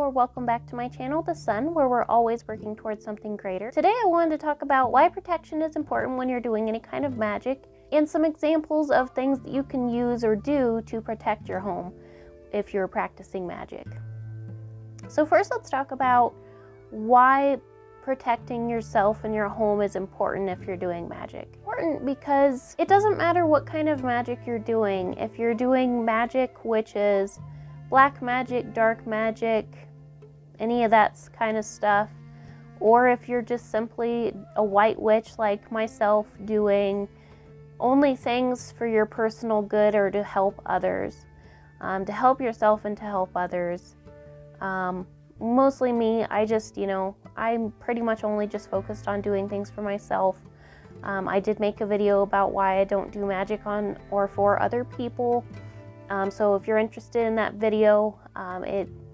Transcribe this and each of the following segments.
or welcome back to my channel, The Sun, where we're always working towards something greater. Today I wanted to talk about why protection is important when you're doing any kind of magic, and some examples of things that you can use or do to protect your home if you're practicing magic. So first let's talk about why protecting yourself and your home is important if you're doing magic. Important because it doesn't matter what kind of magic you're doing. If you're doing magic which is black magic, dark magic, any of that kind of stuff, or if you're just simply a white witch like myself doing only things for your personal good or to help others, to help yourself and to help others. Mostly me, I'm pretty much only just focused on doing things for myself. I did make a video about why I don't do magic on or for other people. So if you're interested in that video,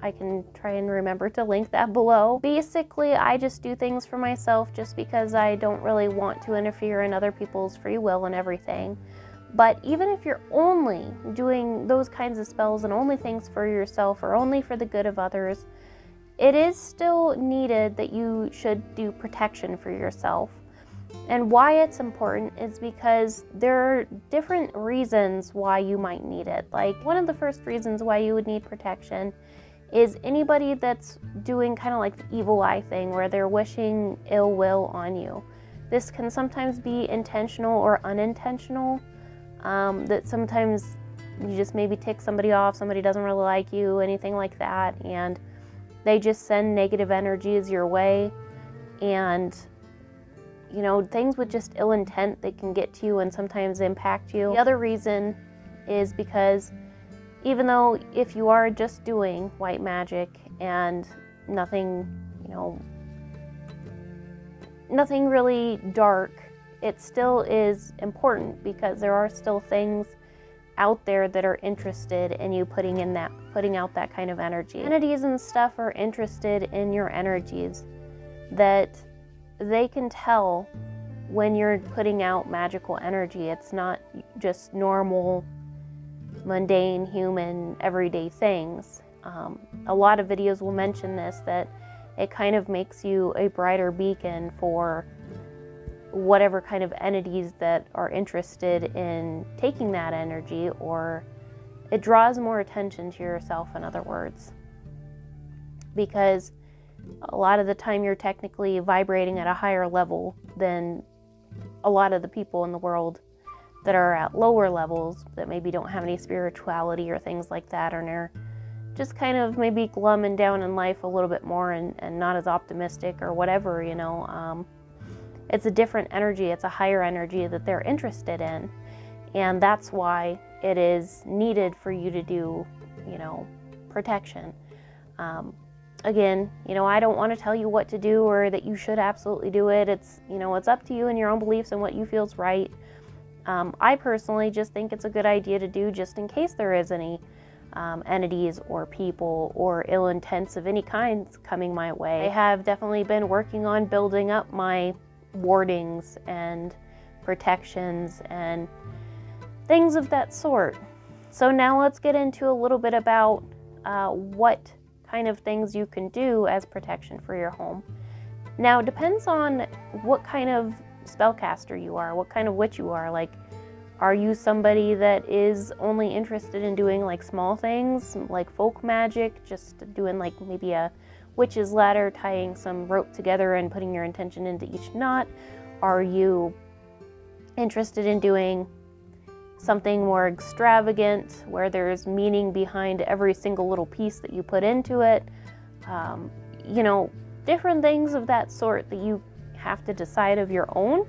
I can try and remember to link that below. Basically, I just do things for myself just because I don't really want to interfere in other people's free will and everything. But even if you're only doing those kinds of spells and only things for yourself or only for the good of others, it is still needed that you should do protection for yourself. And why it's important is because there are different reasons why you might need it. Like, one of the first reasons why you would need protection is anybody that's doing kind of like the evil eye thing where they're wishing ill will on you. This can sometimes be intentional or unintentional. That sometimes you just maybe tick somebody off, somebody doesn't really like you, anything like that, and they just send negative energies your way. And things with just ill intent, they can get to you and sometimes impact you. The other reason is because even though if you are just doing white magic and nothing really dark, it still is important because there are still things out there that are interested in you putting out that kind of energy. Entities and stuff are interested in your energies, that they can tell when you're putting out magical energy. It's not just normal, mundane, human, everyday things. A lot of videos will mention this, that it kind of makes you a brighter beacon for whatever kind of entities that are interested in taking that energy, or it draws more attention to yourself, in other words. Because a lot of the time you're technically vibrating at a higher level than a lot of the people in the world that are at lower levels, that maybe don't have any spirituality or things like that, or they're just kind of maybe glum and down in life a little bit more and not as optimistic or whatever, It's a different energy, it's a higher energy that they're interested in. And that's why it is needed for you to do, protection. Again, I don't want to tell you what to do or that you should absolutely do it. It's, it's up to you and your own beliefs and what you feel is right. I personally just think it's a good idea to do just in case there is any entities or people or ill intents of any kind coming my way. I have definitely been working on building up my wardings and protections and things of that sort. So now let's get into a little bit about what kind of things you can do as protection for your home. Now, it depends on what kind of spellcaster you are, what kind of witch you are. Like, are you somebody that is only interested in doing like small things like folk magic, just doing like maybe a witch's ladder, tying some rope together and putting your intention into each knot? Are you interested in doing something more extravagant where there's meaning behind every single little piece that you put into it? Different things of that sort that you have to decide of your own,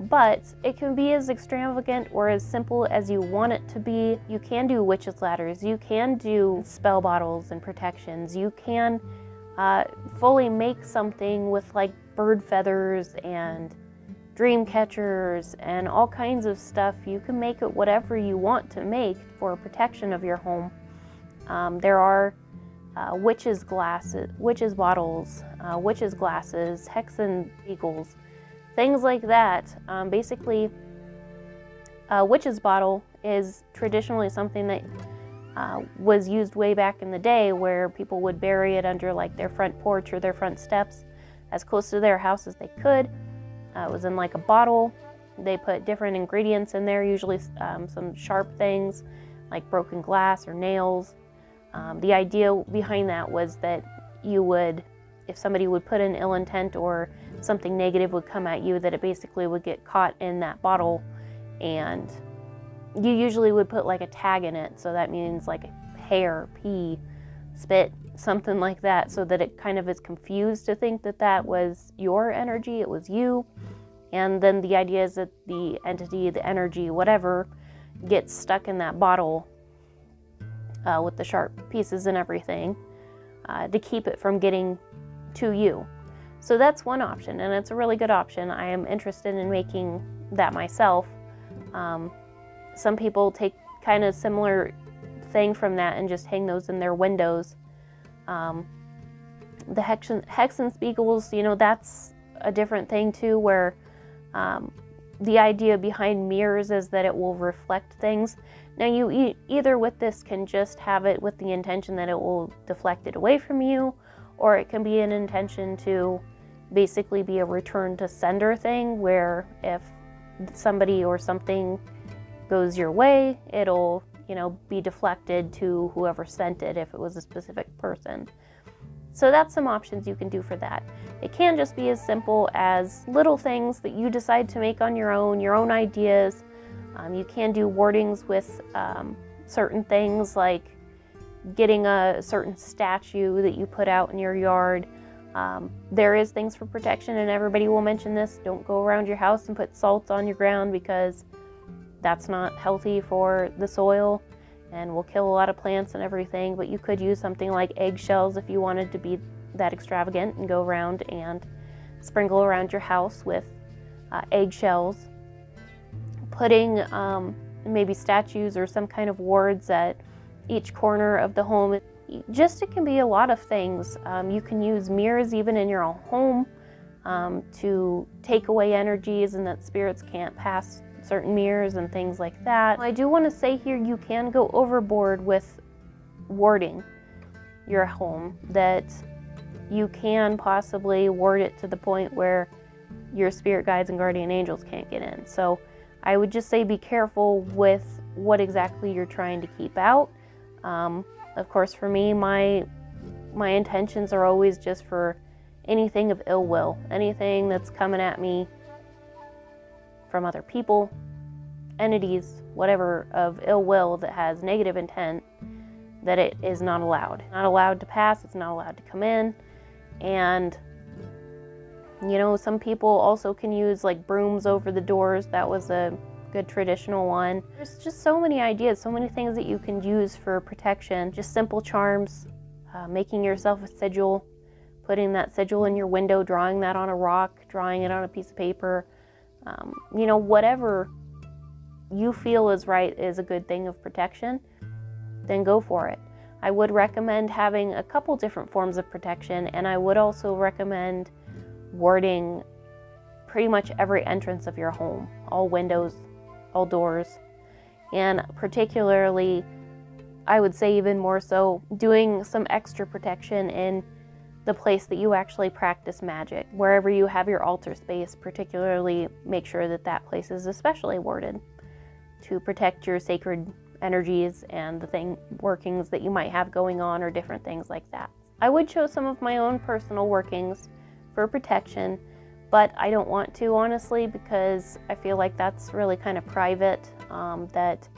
but it can be as extravagant or as simple as you want it to be. You can do witch's ladders, you can do spell bottles and protections, you can fully make something with like bird feathers and dream catchers and all kinds of stuff. You can make it whatever you want to make for protection of your home. There are witches' glasses, witches' bottles, witches' glasses, hexen eagles, things like that. Basically, a witch's bottle is traditionally something that was used way back in the day, where people would bury it under like their front porch or their front steps as close to their house as they could. It was in like a bottle. They put different ingredients in there, usually some sharp things like broken glass or nails. The idea behind that was that you would, if somebody would put an ill intent or something negative would come at you, that it basically would get caught in that bottle, and you usually would put like a tag in it. So that means like hair, pee, spit, something like that, so that it kind of is confused to think that that was your energy, it was you. And then the idea is that the entity, the energy, whatever, gets stuck in that bottle with the sharp pieces and everything to keep it from getting to you. So that's one option, and it's a really good option. I am interested in making that myself. Some people take kind of similar thing from that and just hang those in their windows. The Hexenspiegels, you know, that's a different thing too, where the idea behind mirrors is that it will reflect things. Now you either with this can just have it with the intention that it will deflect it away from you, or it can be an intention to basically be a return to sender thing, where if somebody or something goes your way, it'll, you know, be deflected to whoever sent it if it was a specific person. So that's some options you can do for that. It can just be as simple as little things that you decide to make on your own ideas. You can do wordings with certain things, like getting a certain statue that you put out in your yard. There is things for protection, and everybody will mention this. Don't go around your house and put salt on your ground, because that's not healthy for the soil and will kill a lot of plants and everything. But you could use something like eggshells if you wanted to be that extravagant and go around and sprinkle around your house with eggshells. Putting maybe statues or some kind of wards at each corner of the home. It can be a lot of things. You can use mirrors even in your own home to take away energies, and that spirits can't pass certain mirrors and things like that. I do want to say here, you can go overboard with warding your home, that you can possibly ward it to the point where your spirit guides and guardian angels can't get in. So I would just say be careful with what exactly you're trying to keep out. Of course, for me, my intentions are always just for anything of ill will, anything that's coming at me from other people, entities, whatever, of ill will that has negative intent, that it is not allowed. Not allowed to pass, it's not allowed to come in. And, you know, some people also can use like brooms over the doors. That was a good traditional one. There's just so many ideas, so many things that you can use for protection. Just simple charms, making yourself a sigil, putting that sigil in your window, drawing that on a rock, drawing it on a piece of paper. You know, whatever you feel is right is a good thing of protection, then go for it. I would recommend having a couple different forms of protection, and I would also recommend warding pretty much every entrance of your home, all windows, all doors, and particularly, I would say even more so, doing some extra protection in the place that you actually practice magic. Wherever you have your altar space, particularly make sure that that place is especially warded to protect your sacred energies and the workings that you might have going on, or different things like that. I would show some of my own personal workings for protection, but I don't want to, honestly, because I feel like that's really kind of private, that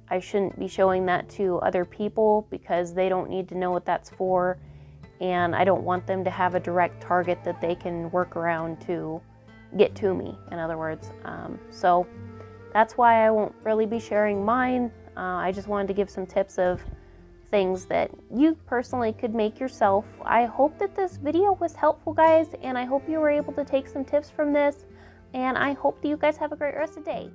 I shouldn't be showing that to other people, because they don't need to know what that's for, and I don't want them to have a direct target that they can work around to get to me, in other words. So that's why I won't really be sharing mine. I just wanted to give some tips of things that you personally could make yourself. I hope that this video was helpful, guys, and I hope you were able to take some tips from this, and I hope that you guys have a great rest of the day.